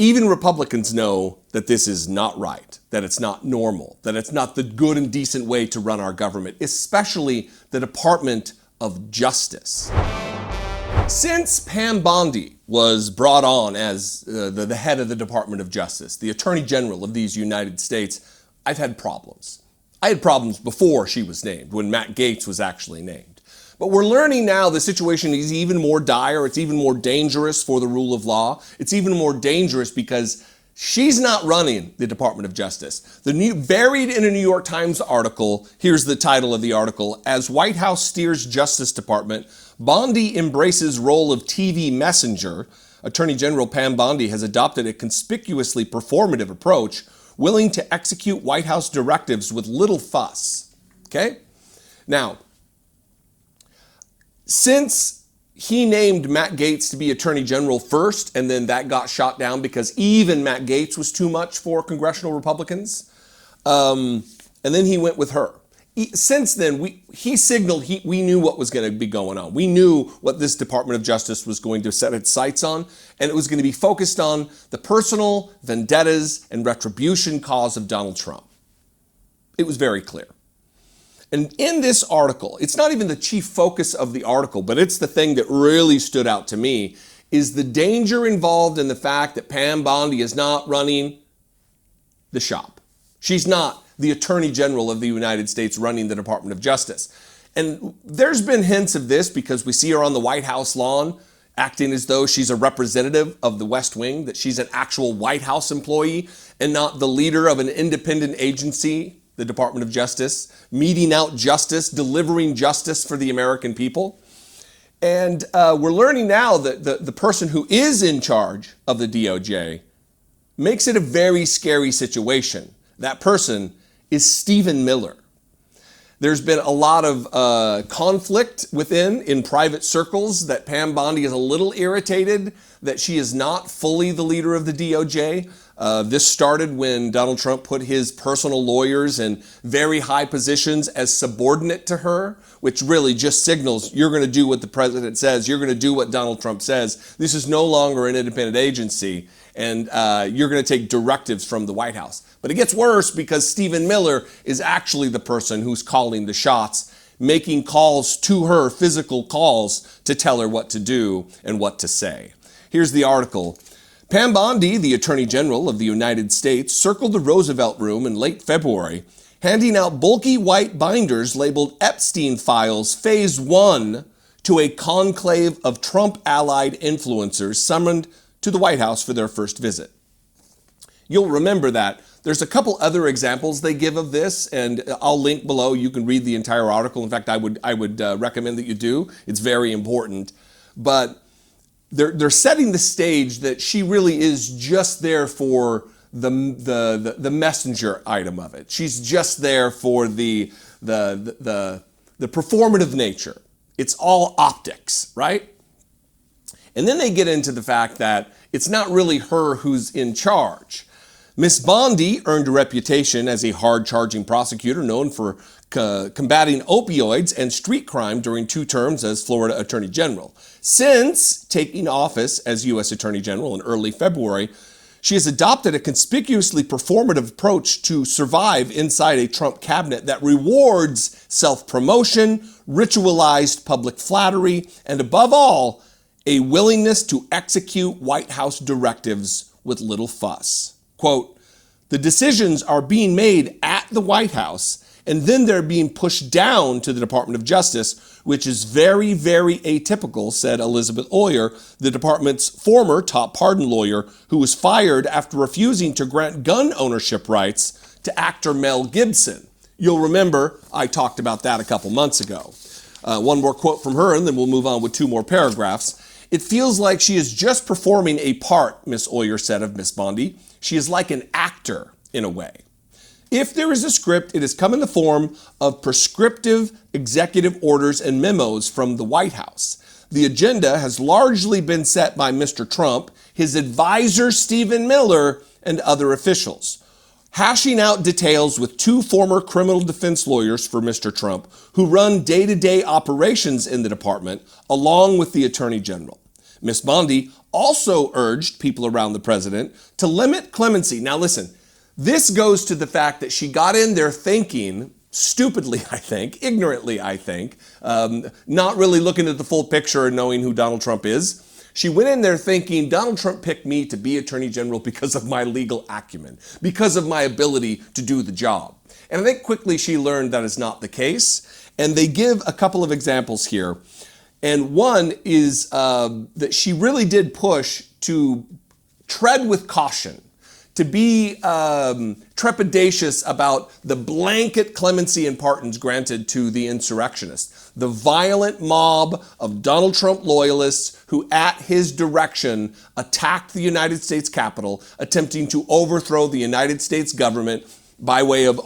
Even Republicans know that this is not right, that it's not normal, that it's not the good and decent way to run our government, especially the Department of Justice. Since Pam Bondi was brought on as the head of the Department of Justice, the Attorney General of these United States, I've had problems. I had problems before she was named, when Matt Gaetz was actually named. But we're learning now the situation is even more dire. It's even more dangerous for the rule of law. It's even more dangerous because she's not running the Department of Justice. Buried in a New York Times article, here's the title of the article: As White House Steers Justice Department, Bondi embraces role of TV messenger. Attorney General Pam Bondi has adopted a conspicuously performative approach, willing to execute White House directives with little fuss. Okay? Now, since he named Matt Gaetz to be Attorney General first, and then that got shot down because even Matt Gaetz was too much for congressional Republicans, and then he went with her. Since then, he signaled we knew what was going to be going on. We knew what this Department of Justice was going to set its sights on, and it was going to be focused on the personal vendettas and retribution cause of Donald Trump. It was very clear. And in this article, it's not even the chief focus of the article, but it's the thing that really stood out to me, is the danger involved in the fact that Pam Bondi is not running the shop. She's not the Attorney General of the United States running the Department of Justice. And there's been hints of this because we see her on the White House lawn acting as though she's a representative of the West Wing, that she's an actual White House employee and not the leader of an independent agency, the Department of Justice, meting out justice, delivering justice for the American people. And we're learning now that the person who is in charge of the DOJ makes it a very scary situation. That person is Stephen Miller. There's been a lot of conflict in private circles, that Pam Bondi is a little irritated that she is not fully the leader of the DOJ. This started when Donald Trump put his personal lawyers in very high positions as subordinate to her, which really just signals you're going to do what the president says. You're going to do what Donald Trump says. This is no longer an independent agency, and you're going to take directives from the White House. But it gets worse because Stephen Miller is actually the person who's calling the shots, making calls to her, physical calls, to tell her what to do and what to say. Here's the article. Pam Bondi, the Attorney General of the United States, circled the Roosevelt Room in late February, handing out bulky white binders labeled Epstein Files Phase 1 to a conclave of Trump-allied influencers summoned to the White House for their first visit. You'll remember that. There's a couple other examples they give of this, and I'll link below. You can read the entire article. In fact, I would recommend that you do. It's very important. But they're setting the stage that she really is just there for the messenger item of it. She's just there for the performative nature. It's all optics, right? And then they get into the fact that it's not really her who's in charge. Miss Bondi earned a reputation as a hard-charging prosecutor known for combating opioids and street crime during 2 terms as Florida Attorney General. Since taking office as U.S. Attorney General in early February, she has adopted a conspicuously performative approach to survive inside a Trump cabinet that rewards self-promotion, ritualized public flattery, and above all, a willingness to execute White House directives with little fuss. Quote, the decisions are being made at the White House, and then they're being pushed down to the Department of Justice, which is very, very atypical, said Elizabeth Oyer, the department's former top pardon lawyer, who was fired after refusing to grant gun ownership rights to actor Mel Gibson. You'll remember I talked about that a couple months ago. One more quote from her, and then we'll move on with 2 more paragraphs. It feels like she is just performing a part, Miss Oyer said of Miss Bondi. She is like an actor, in a way. If there is a script, it has come in the form of prescriptive executive orders and memos from the White House. The agenda has largely been set by Mr. Trump, his advisor Stephen Miller, and other officials, hashing out details with 2 former criminal defense lawyers for Mr. Trump who run day-to-day operations in the department, along with the Attorney General. Ms. Bondi also urged people around the president to limit clemency. Now listen, this goes to the fact that she got in there thinking, stupidly I think, ignorantly I think, not really looking at the full picture and knowing who Donald Trump is. She went in there thinking, Donald Trump picked me to be Attorney General because of my legal acumen, because of my ability to do the job. And I think quickly she learned that is not the case. And they give a couple of examples here. And one is that she really did push to tread with caution, to be trepidatious about the blanket clemency and pardons granted to the insurrectionists, the violent mob of Donald Trump loyalists who at his direction attacked the United States Capitol, attempting to overthrow the United States government by way of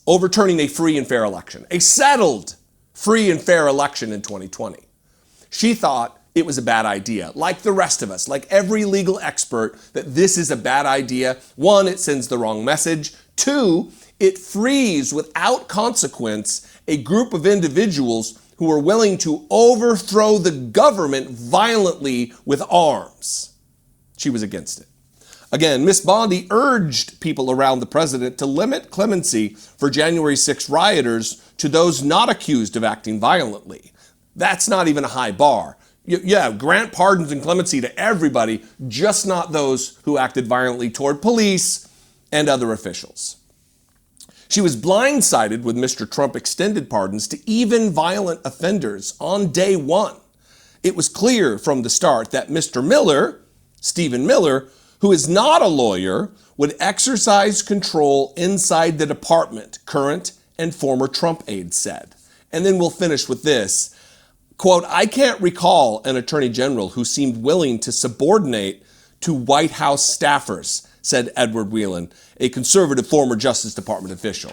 overturning a free and fair election, a settled free and fair election in 2020. She thought it was a bad idea, like the rest of us, like every legal expert, that this is a bad idea. One, it sends the wrong message. Two, it frees without consequence a group of individuals who are willing to overthrow the government violently with arms. She was against it. Again, Ms. Bondi urged people around the president to limit clemency for January 6 rioters to those not accused of acting violently. That's not even a high bar. Yeah, grant pardons and clemency to everybody, just not those who acted violently toward police and other officials. She was blindsided when Mr. Trump extended pardons to even violent offenders on day one. It was clear from the start that Mr. Miller, Stephen Miller, who is not a lawyer, would exercise control inside the department, current and former Trump aides said. And then we'll finish with this. Quote, I can't recall an attorney general who seemed willing to subordinate to White House staffers, said Edward Whelan, a conservative former Justice Department official.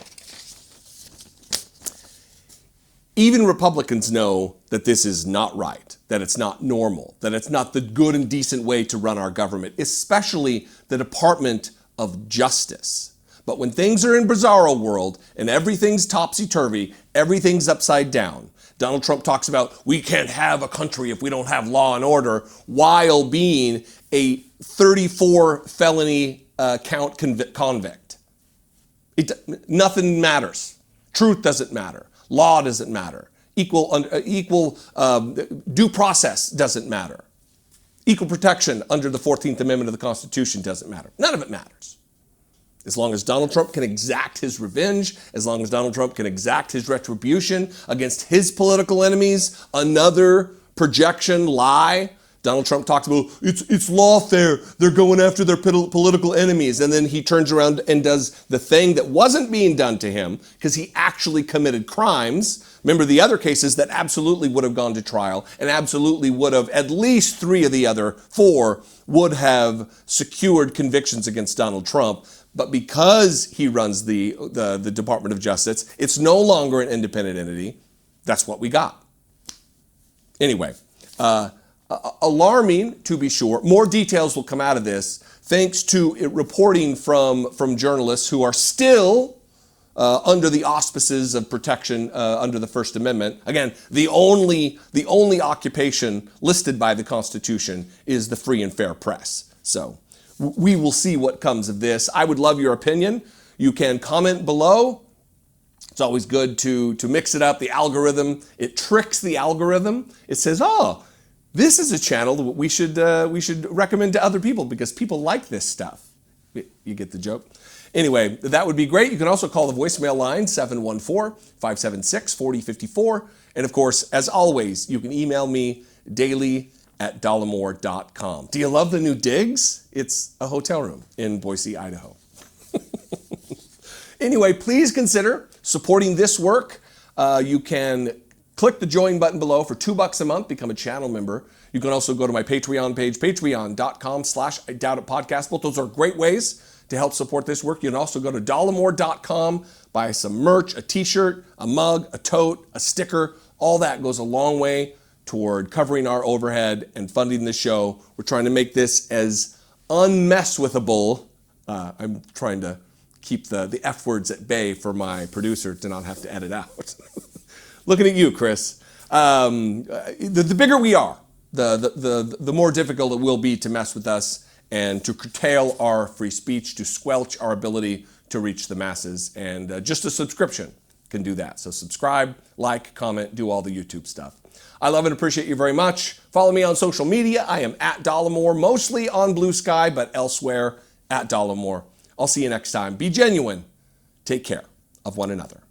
Even Republicans know that this is not right, that it's not normal, that it's not the good and decent way to run our government, especially the Department of Justice. But when things are in bizarro world and everything's topsy-turvy, everything's upside down, Donald Trump talks about we can't have a country if we don't have law and order, while being a 34 felony count convict. Nothing matters. Truth doesn't matter. Law doesn't matter. Equal due process doesn't matter. Equal protection under the 14th Amendment of the Constitution doesn't matter. None of it matters. As long as Donald Trump can exact his revenge, as long as Donald Trump can exact his retribution against his political enemies, another projection lie. Donald Trump talks about, it's lawfare. They're going after their political enemies. And then he turns around and does the thing that wasn't being done to him because he actually committed crimes. Remember the other cases that absolutely would have gone to trial and absolutely would have, at least 3 of the other 4 would have secured convictions against Donald Trump. But because he runs the Department of Justice, it's no longer an independent entity. That's what we got. Anyway, alarming to be sure. More details will come out of this thanks to reporting from journalists who are still under the auspices of protection under the First Amendment. Again, the only occupation listed by the Constitution is the free and fair press. So we will see what comes of this. I would love your opinion. You can comment below. It's always good to mix it up. The algorithm, it tricks the algorithm. It says, oh, this is a channel that we should recommend to other people because people like this stuff. You get the joke? Anyway, that would be great. You can also call the voicemail line 714-576-4054. And of course, as always, you can email me daily@dollemore.com. Do you love the new digs? It's a hotel room in Boise, Idaho. Anyway, please consider supporting this work. You can click the join button below for $2 a month, become a channel member. You can also go to my Patreon page, patreon.com/IDoubtItPodcast. Both those are great ways to help support this work. You can also go to dollemore.com, buy some merch, a t-shirt, a mug, a tote, a sticker. All that goes a long way toward covering our overhead and funding the show. We're trying to make this as unmesswithable. I'm trying to keep the F words at bay for my producer to not have to edit out. Looking at you, Chris. The bigger we are, the more difficult it will be to mess with us and to curtail our free speech, to squelch our ability to reach the masses. And just a subscription can do that. So subscribe, like, comment, do all the YouTube stuff. I love and appreciate you very much. Follow me on social media. I am at Dollemore, mostly on Blue Sky, but elsewhere at Dollemore. I'll see you next time. Be genuine. Take care of one another.